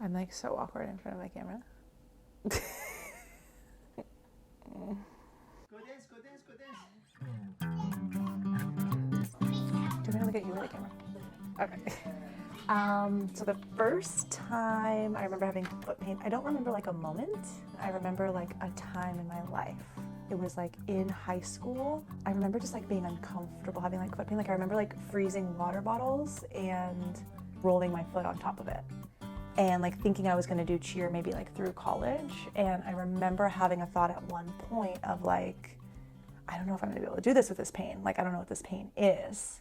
I'm like so awkward in front of my camera. Go dance, go dance, go dance. Do you want me to look at you or the camera? Okay. So the first time I remember having foot pain, I don't remember like a moment. I remember like a time in my life. It was like in high school. I remember just like being uncomfortable having like foot pain. Like I remember like freezing water bottles and rolling my foot on top of it. And like thinking I was gonna do cheer maybe like through college. And I remember having a thought at one point of like, I don't know if I'm gonna be able to do this with this pain. Like, I don't know what this pain is.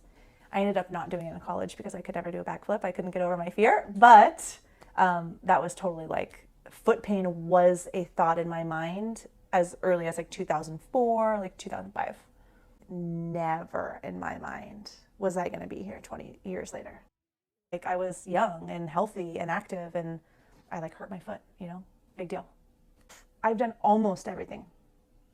I ended up not doing it in college because I could never do a backflip. I couldn't get over my fear, but that was totally like, foot pain was a thought in my mind as early as like 2004, like 2005. Never in my mind was I gonna be here 20 years later. Like I was young and healthy and active and I like hurt my foot, you know, big deal. I've done almost everything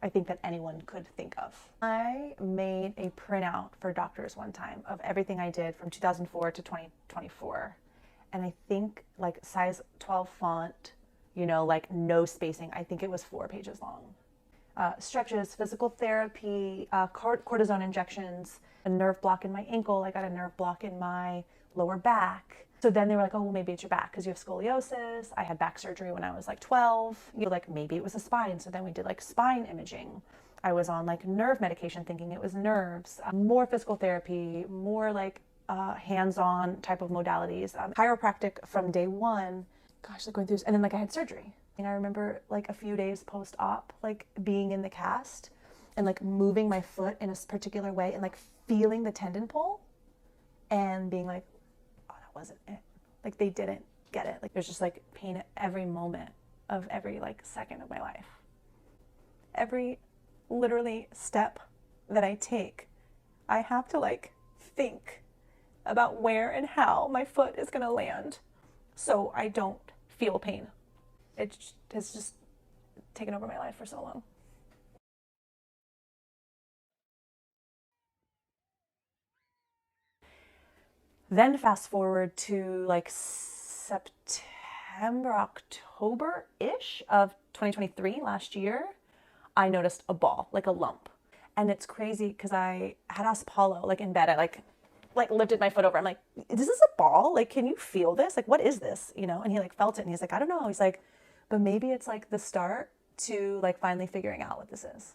I think that anyone could think of. I made a printout for doctors one time of everything I did from 2004 to 2024. And I think like size 12 font, you know, like no spacing. I think it was 4 pages long. Stretches, physical therapy, cortisone injections, a nerve block in my ankle. I got a nerve block in my lower back. So then they were like, oh, well, maybe it's your back because you have scoliosis. I had back surgery when I was like 12. You're like, maybe it was a spine. So then we did like spine imaging. I was on like nerve medication thinking it was nerves. More physical therapy, more like hands-on type of modalities. Chiropractic from day one. Gosh, like going through, and then like I had surgery. And I remember like a few days post-op, like being in the cast and like moving my foot in a particular way and like feeling the tendon pull and being like, wasn't it. Like they didn't get it. Like there's just like pain at every moment of every like second of my life. Every literally step that I take, I have to like think about where and how my foot is gonna land so I don't feel pain. It has just taken over my life for so long. Then fast forward to like September, October-ish of 2023, last year, I noticed a ball, like a lump. And it's crazy because I had asked Paulo, like in bed, I like lifted my foot over. I'm like, is this a ball? Like, can you feel this? Like, what is this? You know? And he like felt it and he's like, I don't know. He's like, but maybe it's like the start to like finally figuring out what this is.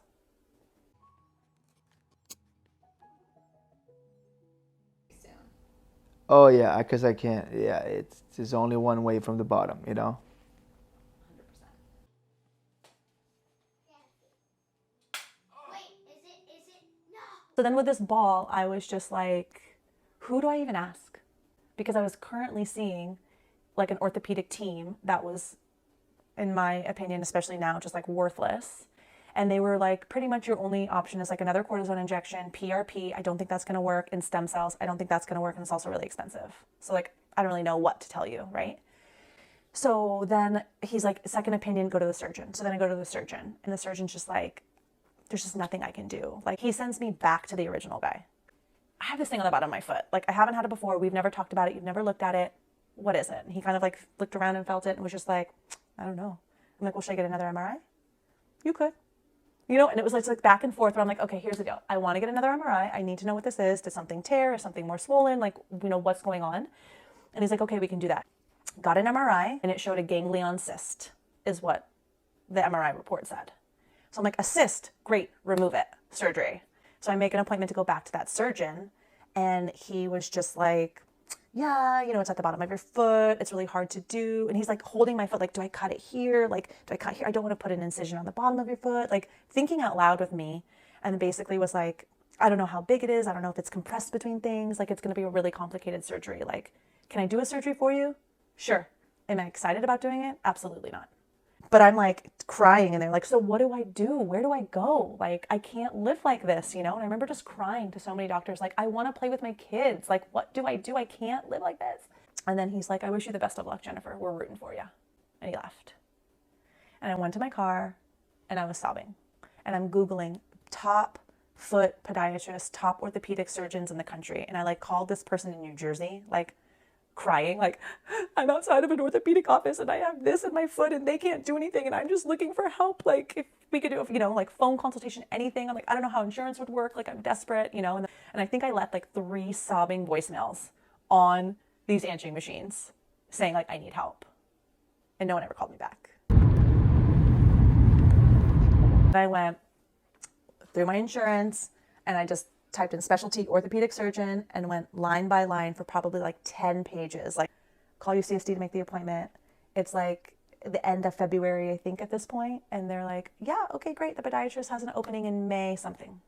Oh yeah, because I can't. Yeah, it's there's only one way from the bottom, you know. So then with this ball, I was just like, who do I even ask? Because I was currently seeing like an orthopedic team that was, in my opinion, especially now, just like worthless. And they were like, pretty much your only option is like another cortisone injection, PRP. I don't think that's going to work. And stem cells, I don't think that's going to work. And it's also really expensive. So like, I don't really know what to tell you, right? So then he's like, second opinion, go to the surgeon. So then I go to the surgeon and the surgeon's just like, there's just nothing I can do. Like he sends me back to the original guy. I have this thing on the bottom of my foot. Like I haven't had it before. We've never talked about it. You've never looked at it. What is it? And he kind of like looked around and felt it and was just like, I don't know. I'm like, well, should I get another MRI? You could. You know, and it was like back and forth where I'm like, okay, here's the deal. I want to get another MRI. I need to know what this is. Did something tear? Is something more swollen? Like, you know, what's going on? And he's like, okay, we can do that. Got an MRI and it showed a ganglion cyst is what the MRI report said. So I'm like, a cyst, great, remove it, surgery. So I make an appointment to go back to that surgeon and he was just like, yeah, you know, it's at the bottom of your foot. It's really hard to do. And he's like holding my foot, like, do I cut it here? Like, do I cut here? I don't want to put an incision on the bottom of your foot. Like thinking out loud with me. And basically was like, I don't know how big it is. I don't know if it's compressed between things. Like it's going to be a really complicated surgery. Like, can I do a surgery for you? Sure. Am I excited about doing it? Absolutely not. But I'm like crying and they're like, so what do I do? Where do I go? Like, I can't live like this, you know? And I remember just crying to so many doctors, like, I want to play with my kids. Like, what do I do? I can't live like this. And then he's like, I wish you the best of luck, Jennifer. We're rooting for you. And he left. And I went to my car and I was sobbing. And I'm Googling top foot podiatrists, top orthopedic surgeons in the country. And I like called this person in New Jersey, like crying, like, I'm outside of an orthopedic office and I have this in my foot and they can't do anything and I'm just looking for help. Like, if we could do, like phone consultation, anything. I'm like, I don't know how insurance would work. Like, I'm desperate, and I think I left like 3 sobbing voicemails on these answering machines saying like, I need help. And no one ever called me back. I went through my insurance and I just typed in specialty orthopedic surgeon and went line by line for probably like 10 pages. Like, call UCSD to make the appointment. It's like the end of February, I think, at this point. And they're like, yeah, okay, great. The podiatrist has an opening in May something.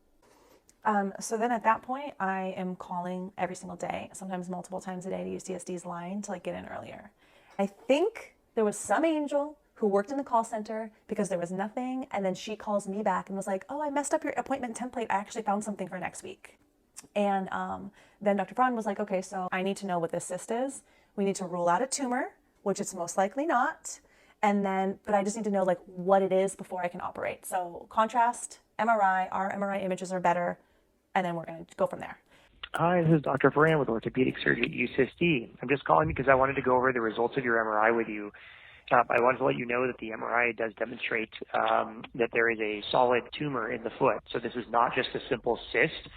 So then at that point, I am calling every single day, sometimes multiple times a day, to UCSD's line to like get in earlier. I think there was some angel who worked in the call center because there was nothing. And then she calls me back and was like, oh, I messed up your appointment template. I actually found something for next week. And then Dr. Braun was like, okay, so I need to know what this cyst is. We need to rule out a tumor, which it's most likely not. And then, but I just need to know like what it is before I can operate. So contrast, MRI, our MRI images are better. And then we're going to go from there. Hi, this is Dr. Ferran with orthopedic surgery at UCSD. I'm just calling because I wanted to go over the results of your MRI with you. I wanted to let you know that the MRI does demonstrate that there is a solid tumor in the foot. So this is not just a simple cyst.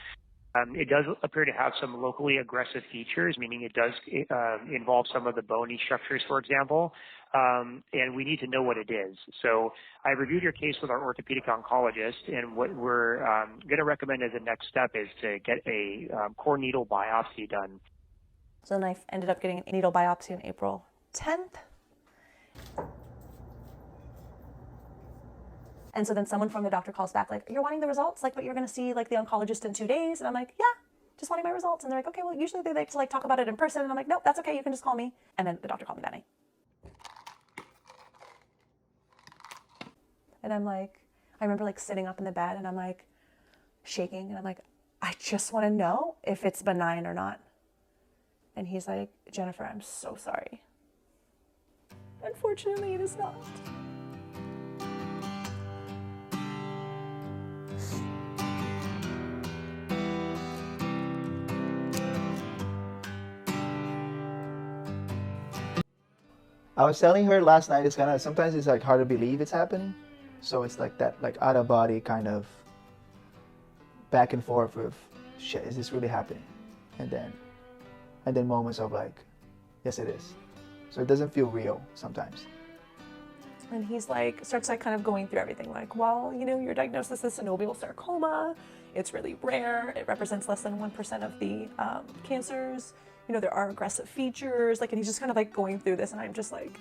It does appear to have some locally aggressive features, meaning it does involve some of the bony structures, for example, and we need to know what it is. So I reviewed your case with our orthopedic oncologist, and what we're going to recommend as a next step is to get a core needle biopsy done. So then I ended up getting a needle biopsy on April 10th. And so then someone from the doctor calls back like, you're wanting the results? Like, but you're going to see like the oncologist in 2 days? And I'm like, yeah, just wanting my results. And they're like, okay, well, usually they like to like talk about it in person. And I'm like, nope, that's okay. You can just call me. And then the doctor called me that night. And I'm like, I remember like sitting up in the bed and I'm like shaking. And I'm like, I just want to know if it's benign or not. And he's like, Jennifer, I'm so sorry. Unfortunately, it is not. I was telling her last night, it's kind of, sometimes it's like hard to believe it's happening. So it's like that, like out of body kind of back and forth with, shit, is this really happening? And then moments of like, yes, it is. So it doesn't feel real sometimes. And he's like, starts like kind of going through everything. Like, well, your diagnosis is synovial sarcoma. It's really rare. It represents less than 1% of the cancers. There are aggressive features. Like, and he's just kind of like going through this. And I'm just like,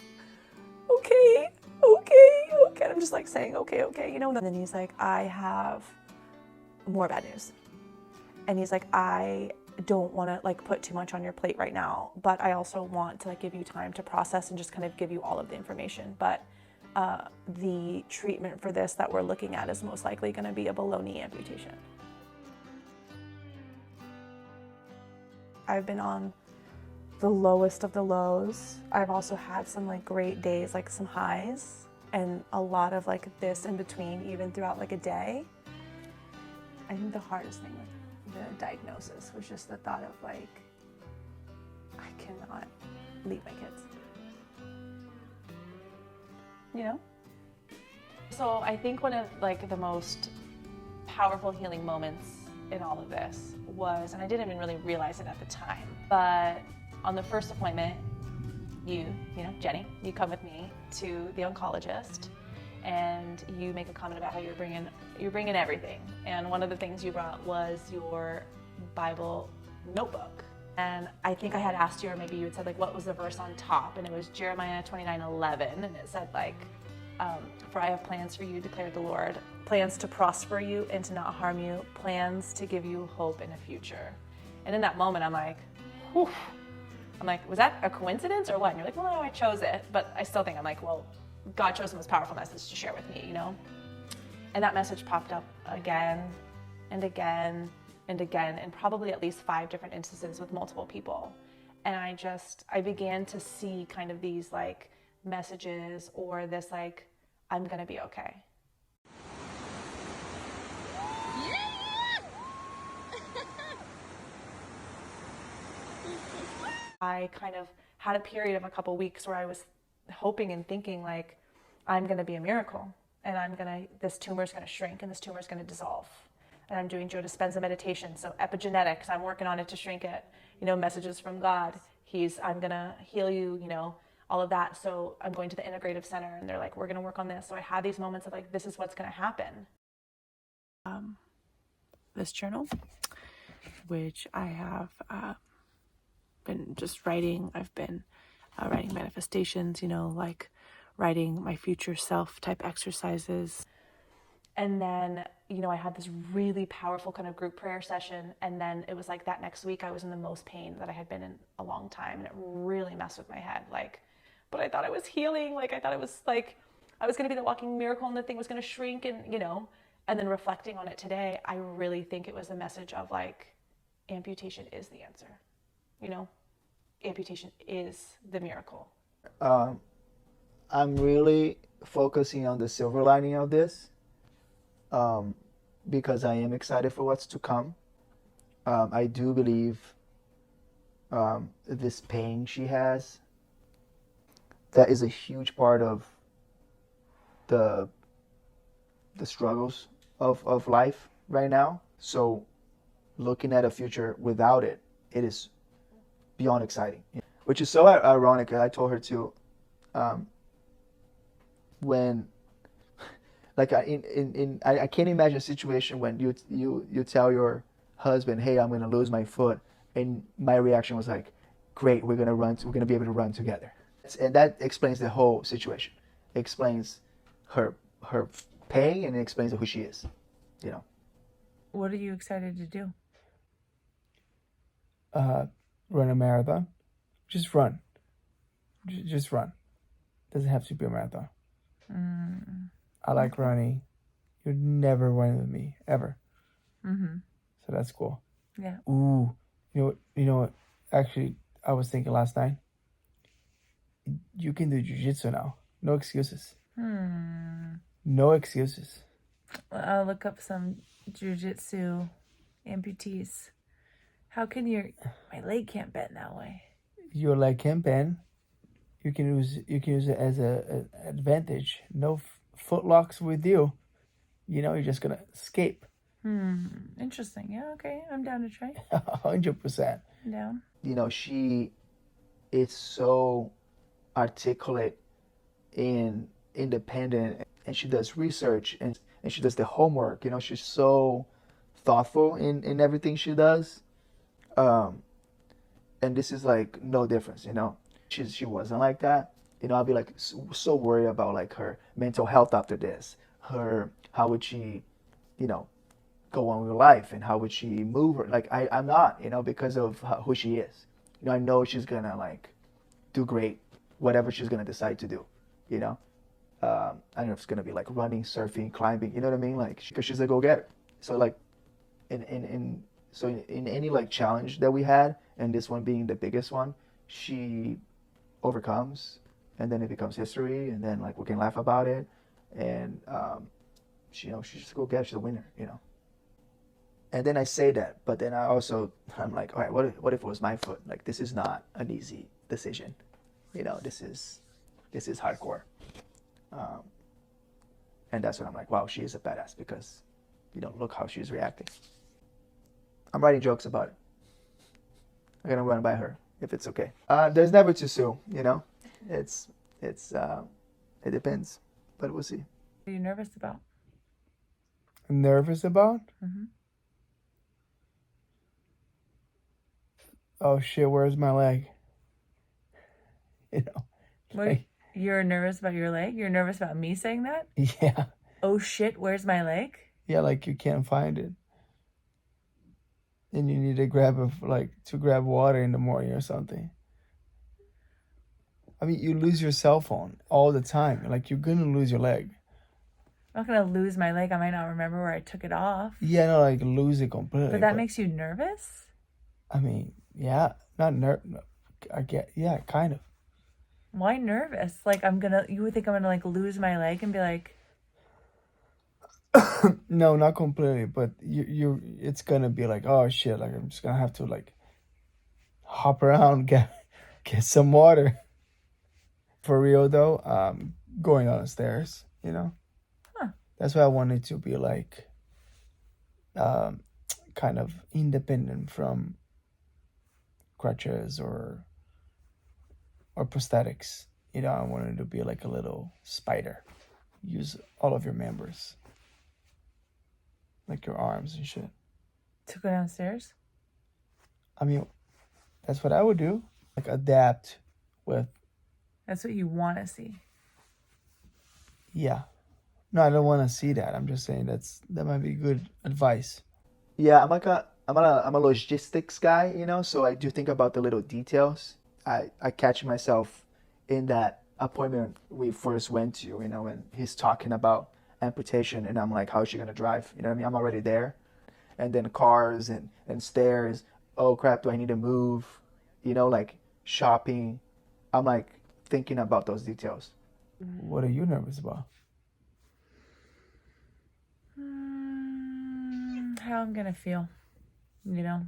okay. And I'm just like saying, okay. And then he's like, I have more bad news. And he's like, I don't want to like put too much on your plate right now, but I also want to like give you time to process and just kind of give you all of the information. But the treatment for this that we're looking at is most likely going to be a below-knee amputation. I've been on the lowest of the lows. I've also had some like great days, like some highs, and a lot of like this in between, even throughout like a day. I think the hardest thing with the diagnosis was just the thought of like, I cannot leave my kids. So I think one of like the most powerful healing moments in all of this was, and I didn't even really realize it at the time, but on the first appointment, Jenny, you come with me to the oncologist and you make a comment about how you're bringing everything. And one of the things you brought was your Bible notebook. And I think I had asked you, or maybe you had said like, what was the verse on top? And it was Jeremiah 29:11. And it said like, for I have plans for you, declared the Lord, plans to prosper you and to not harm you, plans to give you hope in a future. And in that moment, I'm like, whew. I'm like, was that a coincidence or what? And you're like, well, no, I chose it. But I still think I'm like, well, God chose the most powerful message to share with me, And that message popped up again and again and again, in probably at least 5 different instances with multiple people. And I began to see kind of these like messages or this like, I'm gonna be okay. I kind of had a period of a couple weeks where I was hoping and thinking like, I'm going to be a miracle, and this tumor is going to shrink, and this tumor is going to dissolve. And I'm doing Joe Dispenza meditation, so epigenetics, I'm working on it to shrink it. Messages from God. I'm going to heal you, all of that. So I'm going to the integrative center, and they're like, we're going to work on this. So I had these moments of like, this is what's going to happen. This journal, which I have been just writing. I've been writing manifestations, like writing my future self type exercises. And then, I had this really powerful kind of group prayer session. And then it was like that next week I was in the most pain that I had been in a long time. And it really messed with my head. But I thought I was healing. I thought it was I was going to be the walking miracle and the thing was going to shrink. And then reflecting on it today, I really think it was a message of amputation is the answer. Amputation is the miracle. I'm really focusing on the silver lining of this, because I am excited for what's to come. I do believe this pain she has, that is a huge part of the struggles of life right now. So looking at a future without it, it is beyond exciting. Which is so ironic. I told her too, when I can't imagine a situation when you tell your husband, hey, I'm gonna lose my foot, and my reaction was like, great, we're gonna be able to run together. And that explains the whole situation. It explains her pain, and it explains who she is. What are you excited to do? Run a marathon. Just run. Just run. Doesn't have to be a marathon. I like running. You'd never run with me ever. So that's cool. Yeah. Ooh, you know what? Actually, I was thinking last night. You can do jiu-jitsu now. No excuses. No excuses. I'll look up some jiu-jitsu amputees. How can my leg can't bend that way? Your leg can bend. You can use it as an advantage. No foot locks with you. You're just gonna escape. Interesting. Yeah. Okay. I'm down to try. 100%. I'm down. She is so articulate and independent, and she does research, and she does the homework. She's so thoughtful in everything she does. And this is no difference. She wasn't like that. I'd be so worried about her mental health after this. How would she, go on with life, and how would she move her? I'm not, because of who she is. I know she's gonna do great, whatever she's gonna decide to do. I don't know if it's gonna be running, surfing, climbing. You know what I mean? Because she's a go-getter. So in any challenge that we had, and this one being the biggest one, she overcomes, and then it becomes history, and then we can laugh about it, and she's just a go-getter. She's a winner. And then I say that, but then I'm like, all right, what if it was my foot? This is not an easy decision. This is hardcore. And that's when I'm like, wow, she is a badass, because look how she's reacting. I'm writing jokes about it. I'm gonna run by her if it's okay. There's never too soon, It depends, but we'll see. What are you nervous about? Nervous about? Oh shit, where's my leg? What? You're nervous about your leg? You're nervous about me saying that? Yeah. Oh shit, where's my leg? Yeah, you can't find it. And you need to grab water in the morning or something. I mean, you lose your cell phone all the time. You're gonna lose your leg. I'm not gonna lose my leg. I might not remember where I took it off. Yeah, no, lose it completely. But that makes you nervous? I mean, yeah, not yeah, kind of. Why nervous? You would think I'm gonna lose my leg and be like, No, not completely, but it's gonna be oh shit, I'm just gonna have to hop around, get some water. For real though, going down the stairs, you know? Huh. That's why I wanted to be like kind of independent from crutches or prosthetics. You know, I wanted to be like a little spider. Use all of your members. Like your arms and shit. To go downstairs? I mean, that's what I would do. Like adapt with. That's what you want to see. Yeah. No, I don't want to see that. I'm just saying that might be good advice. Yeah, I'm a logistics guy, you know, so I do think about the little details. I catch myself in that appointment we first went to, you know, and he's talking about amputation, and I'm like, how's she gonna drive? You know what I mean? I'm already there. And then cars and stairs. Oh crap, do I need to move? You know, like shopping. I'm like thinking about those details. What are you nervous about? How I'm gonna feel, you know,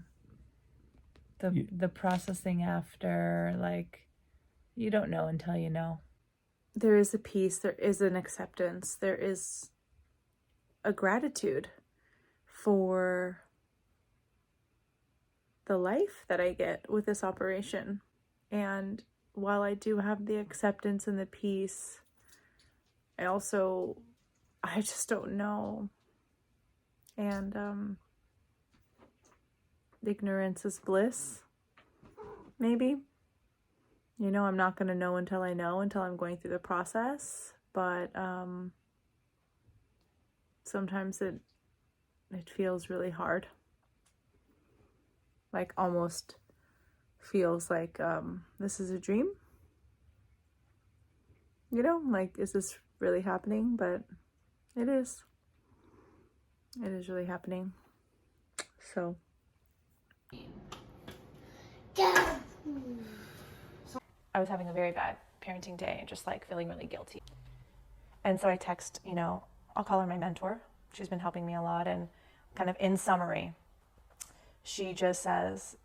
the processing after, like, you don't know until you know. There is a peace, there is an acceptance, there is a gratitude for the life that I get with this operation. And while I do have the acceptance and the peace, I just don't know. And ignorance is bliss, maybe. You know, I'm not going to know until I know, until I'm going through the process. But sometimes it feels really hard. Like, almost feels like this is a dream. You know, like, is this really happening? But it is. It is really happening. So. I was having a very bad parenting day and just like feeling really guilty. And so I text, you know, I'll call her my mentor. She's been helping me a lot. And kind of in summary, she just says,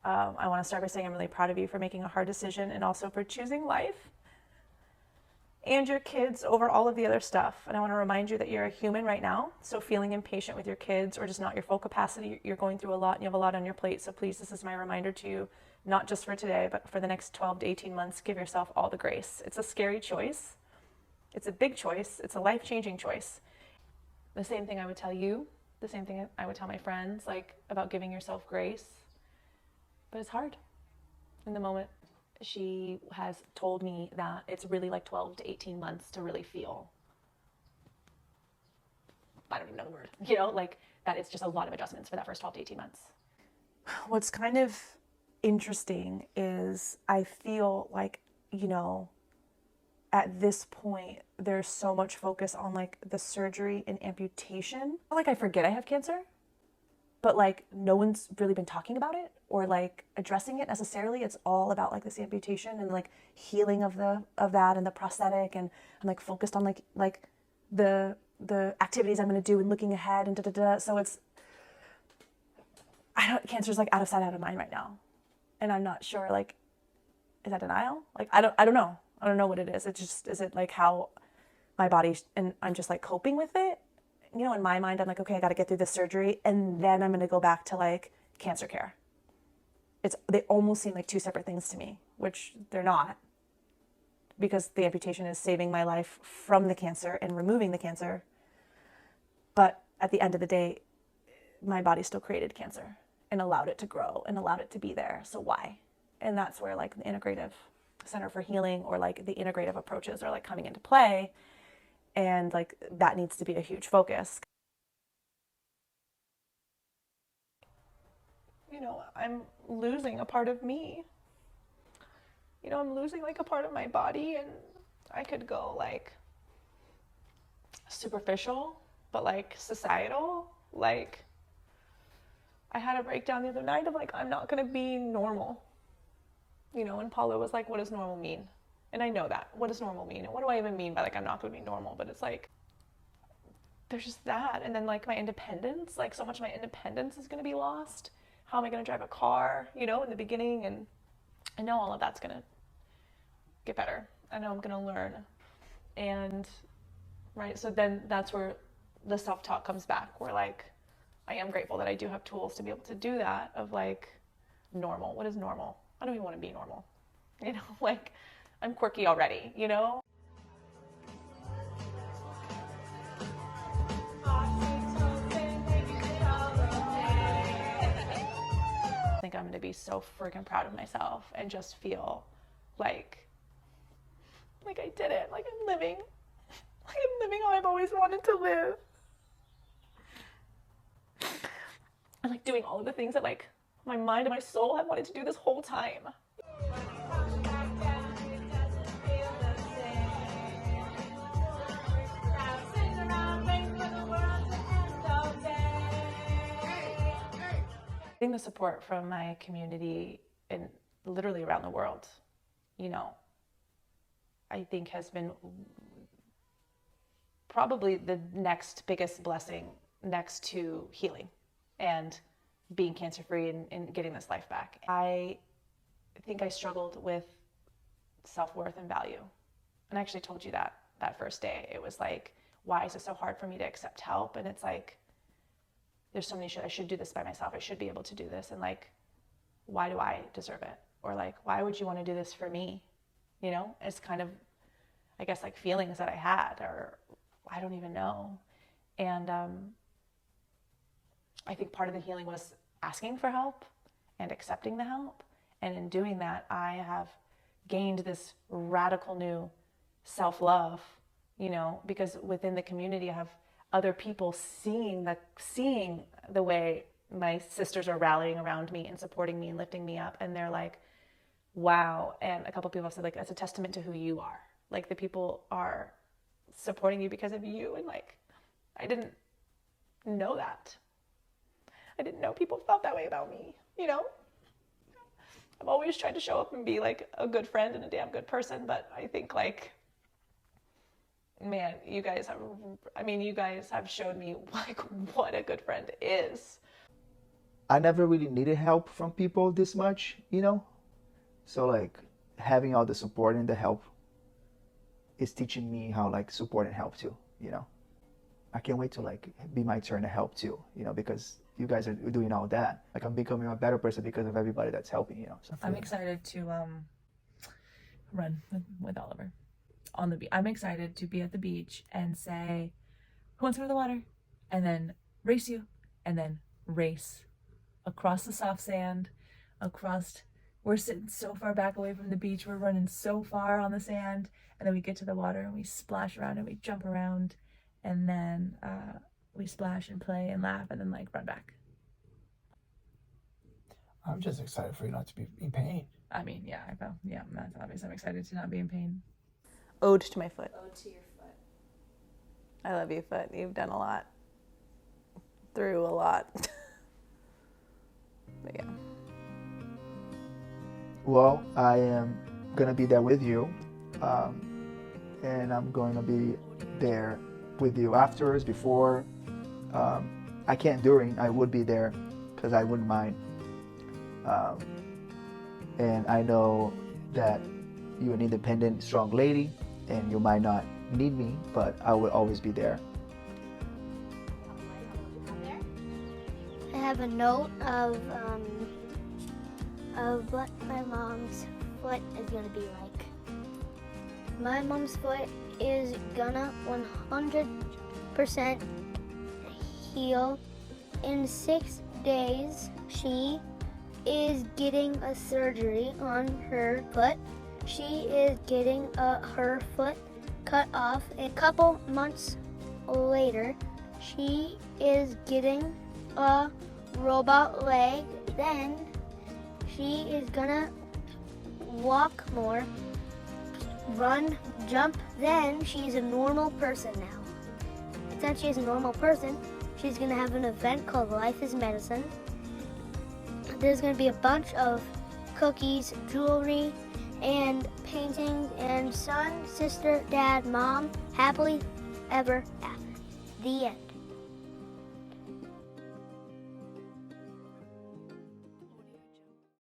I want to start by saying I'm really proud of you for making a hard decision and also for choosing life and your kids over all of the other stuff. And I want to remind you that you're a human right now. So feeling impatient with your kids or just not your full capacity, you're going through a lot and you have a lot on your plate. So please, this is my reminder to you, not just for today, but for the next 12 to 18 months, give yourself all the grace. It's a scary choice. It's a big choice. It's a life-changing choice. The same thing I would tell you, the same thing I would tell my friends, like about giving yourself grace. But it's hard in the moment. She has told me that it's really like 12 to 18 months to really feel, I don't even know the word, you know, like that it's just a lot of adjustments for that first 12 to 18 months. What's kind of interesting is I feel like, you know, at this point, there's so much focus on like the surgery and amputation. Like I forget I have cancer, but like no one's really been talking about it or like addressing it necessarily. It's all about like this amputation and like healing of that and the prosthetic, and I'm like focused on like the activities I'm going to do and looking ahead and So it's, cancer's like out of sight, out of mind right now. And I'm not sure, like, is that denial? Like, I don't know. I don't know what it is. It's just, is it like how my body, and I'm just like coping with it? You know, in my mind, I'm like, okay, I got to get through this surgery and then I'm going to go back to like cancer care. They almost seem like two separate things to me, which they're not, because the amputation is saving my life from the cancer and removing the cancer. But at the end of the day, my body still created cancer and allowed it to grow and allowed it to be there. So why? And that's where like the Integrative Center for Healing or like the integrative approaches are like coming into play. And like that needs to be a huge focus. You know, I'm losing a part of me. You know, I'm losing like a part of my body, and I could go like superficial, but like societal. Like I had a breakdown the other night of like, I'm not gonna be normal. You know, and Paula was like, what does normal mean? And I know that. What does normal mean? And what do I even mean by like, I'm not gonna be normal? But it's like, there's just that. And then like my independence, like so much of my independence is gonna be lost. How am I gonna drive a car, you know, in the beginning? And I know all of that's gonna get better. I know I'm gonna learn. And right, so then that's where the self-talk comes back, where like I am grateful that I do have tools to be able to do that, of like normal. What is normal? I don't even want to be normal. You know, like I'm quirky already, you know? I think I'm going to be so freaking proud of myself and just feel like I did it, like I'm living how I've always wanted to live. And like doing all of the things that like my mind and my soul have wanted to do this whole time. Getting the support from my community and literally around the world, you know, I think has been probably the next biggest blessing next to healing and being cancer-free and getting this life back. I think I struggled with self-worth and value. And I actually told you that first day. It was like, why is it so hard for me to accept help? And it's like, there's so many I should do this by myself. I should be able to do this. And like, why do I deserve it? Or like, why would you want to do this for me? You know, it's kind of, I guess, like feelings that I had, or I don't even know. And I think part of the healing was asking for help and accepting the help. And in doing that, I have gained this radical new self-love, you know, because within the community, I have other people seeing the way my sisters are rallying around me and supporting me and lifting me up. And they're like, wow. And a couple of people have said, like, that's a testament to who you are. Like, the people are supporting you because of you. And like, I didn't know that. I didn't know people felt that way about me, you know? I've always tried to show up and be like a good friend and a damn good person. But I think like, man, you guys have showed me like what a good friend is. I never really needed help from people this much, you know? So like having all the support and the help is teaching me how like support and help too, you know? I can't wait to like be my turn to help too, you know, because you guys are doing all that. Like I'm becoming a better person because of everybody that's helping, you know? So I'm excited to run with Oliver on the beach. I'm excited to be at the beach and say, who wants to go to the water? And then race you, and then race across the soft sand, we're sitting so far back away from the beach, we're running so far on the sand, and then we get to the water and we splash around and we jump around, and then we splash and play and laugh and then like run back. I'm just excited for you not to be in pain. I mean, yeah, that's obvious. I'm excited to not be in pain. Ode to my foot. Ode to your foot. I love you, foot. You've done a lot. Through a lot. But yeah. Well, I am gonna be there with you, and I'm going to be there with you afterwards, before. I can't during. I would be there because I wouldn't mind. And I know that you're an independent, strong lady, and you might not need me, but I will always be there. I have a note of what my mom's foot is gonna be like. My mom's foot is gonna 100% heal in 6 days. She is getting a surgery on her foot. She is getting her foot cut off. A couple months later, she is getting a robot leg. Then she is gonna walk more, run, jump. Then she's a normal person now. Since she's a normal person, she's gonna have an event called Life is Medicine. There's gonna be a bunch of cookies, jewelry, and paintings, and son, sister, dad, mom, happily ever after. The end.